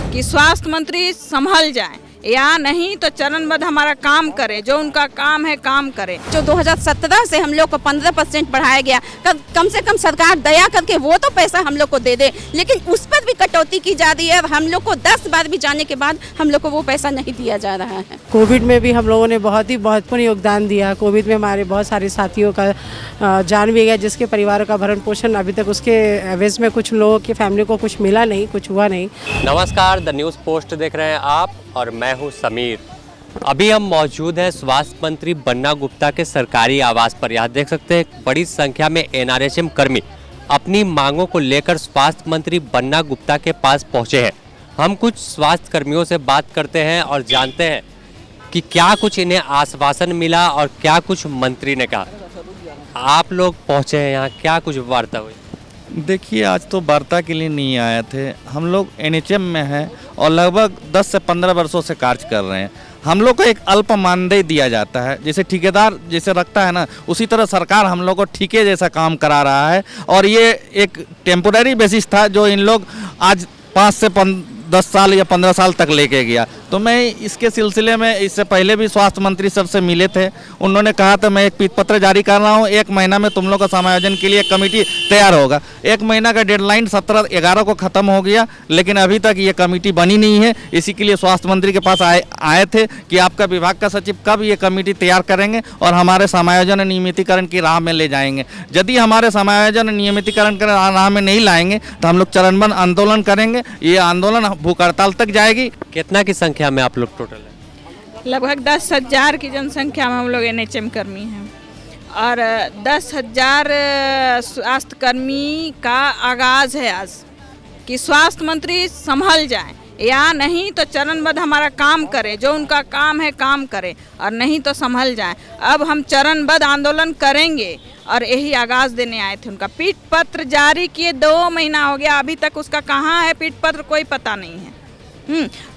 कि स्वास्थ्य मंत्री संभल जाए या नहीं तो चरणबद्ध हमारा काम करे, जो उनका काम है काम करे। जो 2017 से हम लोग को 15% बढ़ाया गया, कम से कम सरकार दया करके वो तो पैसा हम लोग को दे दे, लेकिन उस पर भी कटौती की जा रही है। हम लोग को 10 बार भी जाने के बाद हम लोग को वो पैसा नहीं दिया जा रहा है। कोविड में भी हम लोगों ने बहुत ही महत्वपूर्ण योगदान दिया। कोविड में हमारे बहुत सारे साथियों का जान भी गया, जिसके परिवार का भरण पोषण अभी तक उसके एवज में कुछ लोगों की फैमिली को कुछ मिला नहीं, कुछ हुआ नहीं। नमस्कार, द न्यूज़ पोस्ट देख रहे हैं आप और मैं हूं समीर। अभी हम मौजूद हैं स्वास्थ्य मंत्री बन्ना गुप्ता के सरकारी आवास पर। यहाँ देख सकते हैं बड़ी संख्या में एनआरएचएम कर्मी अपनी मांगों को लेकर स्वास्थ्य मंत्री बन्ना गुप्ता के पास पहुंचे हैं। हम कुछ स्वास्थ्य कर्मियों से बात करते हैं और जानते हैं कि क्या कुछ इन्हें आश्वासन मिला और क्या कुछ मंत्री ने कहा। आप लोग पहुंचे हैं यहाँ, क्या कुछ वार्ता हुई? देखिए, आज तो वार्ता के लिए नहीं आए थे। हम लोग एनएचएम में हैं और लगभग 10 से 15 वर्षों से कार्य कर रहे हैं। हम लोग को एक अल्प मानदेय दिया जाता है, जैसे ठेकेदार जैसे रखता है ना, उसी तरह सरकार हम लोग को ठेके जैसा काम करा रहा है। और ये एक टेम्पोररी बेसिस था जो इन लोग आज 5 से 10 साल या 15 साल तक लेके गया। तो मैं इसके सिलसिले में इससे पहले भी स्वास्थ्य मंत्री सबसे मिले थे। उन्होंने कहा था मैं एक पीत पत्र जारी कर रहा हूँ, 1 महीना में तुम लोग का समायोजन के लिए एक कमेटी तैयार होगा। 1 महीना का डेडलाइन 17/11 को ख़त्म हो गया, लेकिन अभी तक ये कमेटी बनी नहीं है। इसी के लिए स्वास्थ्य मंत्री के पास आए थे कि आपका विभाग का सचिव कब ये कमेटी तैयार करेंगे और हमारे समायोजन नियमितीकरण की राह में ले जाएंगे। यदि हमारे समायोजन नियमितीकरण की राह में नहीं लाएंगे तो हम लोग चरणबद्ध आंदोलन करेंगे। ये आंदोलन भूख हड़ताल तक जाएगी। कितना की संख्या में आप लोग टोटल है? लगभग 10,000 की जनसंख्या में हम लोग एनएचएम कर्मी हैं और 10,000 स्वास्थ्य कर्मी का आगाज है आज कि स्वास्थ्य मंत्री संभल जाए या नहीं तो चरणबद्ध हमारा काम करे, जो उनका काम है काम करे, और नहीं तो संभल जाए। अब हम चरणबद्ध आंदोलन करेंगे और यही आगाज देने आए थे। उनका पीठ पत्र जारी किए 2 महीना हो गया, अभी तक उसका कहाँ है पीठ पत्र कोई पता नहीं है।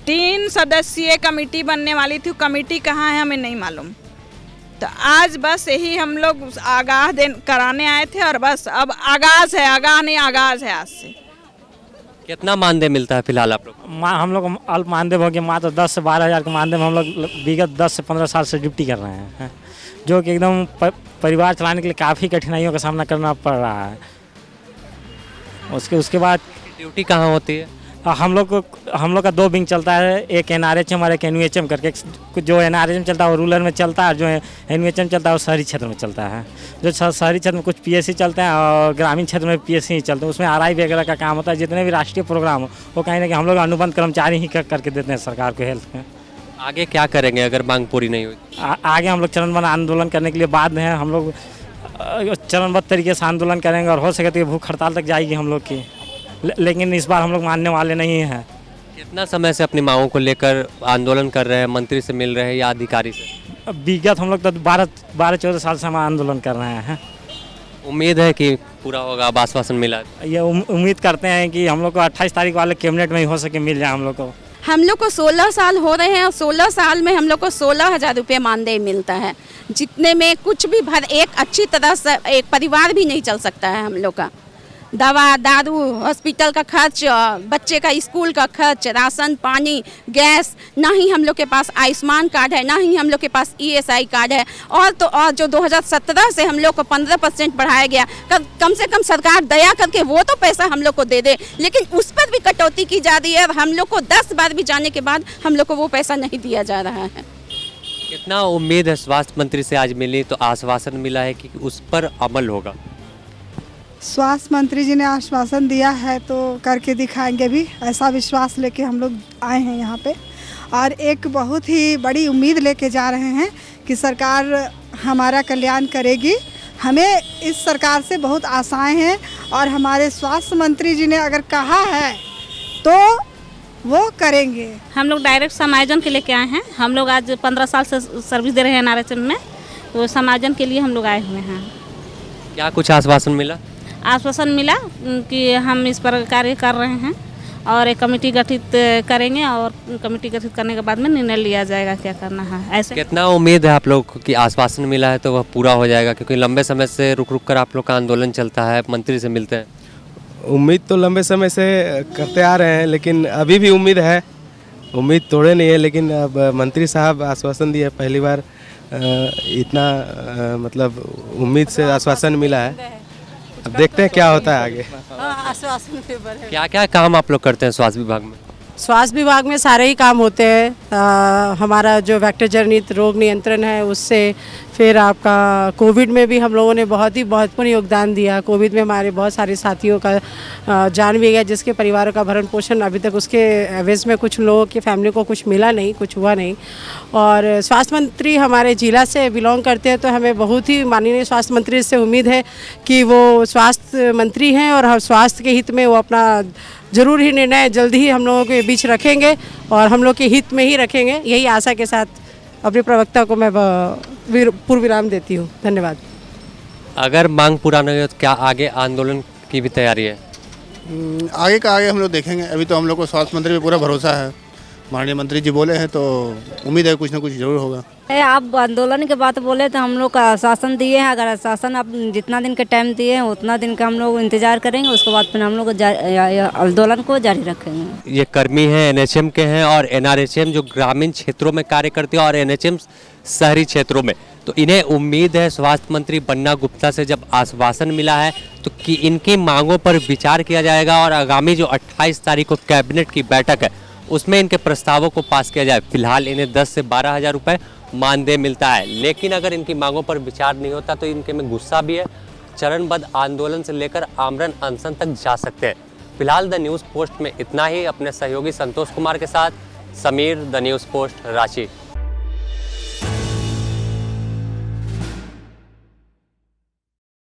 3 सदस्यीय कमेटी बनने वाली थी, कमेटी कहाँ है हमें नहीं मालूम। तो आज बस यही हम लोग आगाह कराने आए थे और बस अब आगाज है, आगाह नहीं आगाज है आज से। कितना मानदेय मिलता है फिलहाल आप लोग? हम लोग अल्प मानदेय हो गया, मात्र 10 से 12 हज़ार के मानदेय में हम लोग विगत 10 से 15 साल से ड्यूटी कर रहे हैं, जो कि एकदम परिवार चलाने के लिए काफ़ी कठिनाइयों का सामना करना पड़ रहा है। उसके बाद ड्यूटी कहाँ होती है? हम लोग का 2 विंग चलता है, एक एनआरएचएम और एक एनयूएचएम करके। जो एनआरएचएम चलता है वो रूरल में चलता है और जो एनयूएचएम चलता है वो शहरी क्षेत्र में चलता है। जो शहरी क्षेत्र में कुछ पीएससी चलते हैं और ग्रामीण क्षेत्र में पीएससी ही चलते हैं। उसमें आरआई वगैरह का काम होता है। जितने भी राष्ट्रीय प्रोग्राम हो वो कहीं ना कहीं हम लोग अनुबंध कर्मचारी ही करके देते हैं सरकार को हेल्थ में। आगे क्या करेंगे अगर मांग पूरी नहीं हुई? आगे हम लोग चरणबद्ध आंदोलन करने के लिए बाद हैं। हम लोग चरणबद्ध तरीके से आंदोलन करेंगे और हो सके तो भूख हड़ताल तक जाएगी हम लोग की, लेकिन इस बार हम लोग मानने वाले नहीं हैं। कितना समय से अपनी मांगों को लेकर आंदोलन कर रहे हैं? मंत्री से मिल रहे हैं या अधिकारी से? विगत हम लोग तो 12-14 साल से हम आंदोलन कर रहे हैं। उम्मीद है कि पूरा होगा, अब आश्वासन मिला? ये उम्मीद करते हैं कि हम लोग को 28 तारीख वाले कैबिनेट में ही हो सके मिल जाए हम लोग को। हम लोग को 16 साल हो रहे हैं और 16 साल में हम लोग को 16,000 रुपये मानदेय मिलता है, जितने में कुछ भी एक अच्छी तरह से एक परिवार भी नहीं चल सकता है हम लोग का। दवा दारू, हॉस्पिटल का खर्च, बच्चे का स्कूल का खर्च, राशन पानी, गैस, ना ही हम लोग के पास आयुष्मान कार्ड है, ना ही हम लोग के पास ईएसआई कार्ड है। और जो 2017 से हम लोग को 15% बढ़ाया गया, कम से कम सरकार दया करके वो तो पैसा हम लोग को दे दे, लेकिन उस पर भी कटौती की जा रही है। और हम लोग को 10 बार भी जाने के बाद हम लोग को वो पैसा नहीं दिया जा रहा है। कितना उम्मीद है स्वास्थ्य मंत्री से आज मिली तो आश्वासन मिला है कि उस पर अमल होगा? स्वास्थ्य मंत्री जी ने आश्वासन दिया है तो करके दिखाएंगे भी, ऐसा विश्वास लेके हम लोग आए हैं यहाँ पे। और एक बहुत ही बड़ी उम्मीद लेके जा रहे हैं कि सरकार हमारा कल्याण करेगी। हमें इस सरकार से बहुत आशाएं हैं और हमारे स्वास्थ्य मंत्री जी ने अगर कहा है तो वो करेंगे। हम लोग डायरेक्ट समायोजन के लिए आए हैं। हम लोग आज 15 साल से सर्विस दे रहे हैं एनआरएचएम में, तो समायोजन के लिए हम लोग आए हुए हैं। क्या कुछ आश्वासन मिला? आश्वासन मिला कि हम इस पर कार्य कर रहे हैं और एक कमेटी गठित करेंगे और कमेटी गठित करने के बाद में निर्णय लिया जाएगा क्या करना है। ऐसे कितना उम्मीद है आप लोग को कि आश्वासन मिला है तो वह पूरा हो जाएगा? क्योंकि लंबे समय से रुक रुक कर आप लोग का आंदोलन चलता है, मंत्री से मिलते हैं। उम्मीद तो लंबे समय से करते आ रहे हैं, लेकिन अभी भी उम्मीद है, उम्मीद तोड़े नहीं है। लेकिन अब मंत्री साहब आश्वासन दिए, पहली बार इतना मतलब उम्मीद से आश्वासन मिला है। अब देखते हैं क्या होता है आगे। आश्वासन पेपर है। क्या क्या काम आप लोग करते हैं स्वास्थ्य विभाग में? स्वास्थ्य विभाग में सारे ही काम होते हैं। हमारा जो वेक्टर जनित रोग नियंत्रण है उससे, फिर आपका कोविड में भी हम लोगों ने बहुत ही महत्वपूर्ण योगदान दिया। कोविड में हमारे बहुत सारे साथियों का जान भी गया, जिसके परिवारों का भरण पोषण अभी तक उसके एवज में कुछ लोगों की फैमिली को कुछ मिला नहीं, कुछ हुआ नहीं। और स्वास्थ्य मंत्री हमारे जिला से बिलोंग करते हैं, तो हमें बहुत ही माननीय स्वास्थ्य मंत्री से उम्मीद है कि वो स्वास्थ्य मंत्री हैं और स्वास्थ्य के हित में वो अपना ज़रूर ही निर्णय जल्दी ही हम लोगों के बीच रखेंगे और हम लोग के हित में ही रखेंगे। यही आशा के साथ अपने प्रवक्ता को मैं पूर्व विराम देती हूँ। धन्यवाद। अगर मांग पूरा नहीं हो तो क्या आगे आंदोलन की भी तैयारी है? आगे का आगे हम लोग देखेंगे। अभी तो हम लोग को स्वास्थ्य मंत्री पे पूरा भरोसा है, माननीय मंत्री जी बोले हैं तो उम्मीद है कुछ ना कुछ जरूर होगा। आप आंदोलन की बात बोले तो हम लोग का आश्वासन दिए हैं, अगर आश्वासन आप जितना दिन का टाइम दिए हैं उतना दिन का हम लोग इंतजार करेंगे, उसके बाद फिर हम लोग आंदोलन को जारी रखेंगे। ये कर्मी हैं, एनएचएम के हैं, और एनआरएचएम जो ग्रामीण क्षेत्रों में कार्य करती है और एनएचएम शहरी क्षेत्रों में, तो इन्हें उम्मीद है स्वास्थ्य मंत्री बन्ना गुप्ता से जब आश्वासन मिला है तो कि इनकी मांगों पर विचार किया जाएगा और आगामी जो 28 तारीख को कैबिनेट की बैठक है उसमें इनके प्रस्तावों को पास किया जाए। फिलहाल इन्हें 10 से 12 हज़ार रुपये मानदेय मिलता है, लेकिन अगर इनकी मांगों पर विचार नहीं होता तो इनके में गुस्सा भी है। चरणबद्ध आंदोलन से लेकर आमरण अनशन तक जा सकते हैं। फिलहाल द न्यूज़ पोस्ट में इतना ही। अपने सहयोगी संतोष कुमार के साथ Sameer, the news post, Ranchi.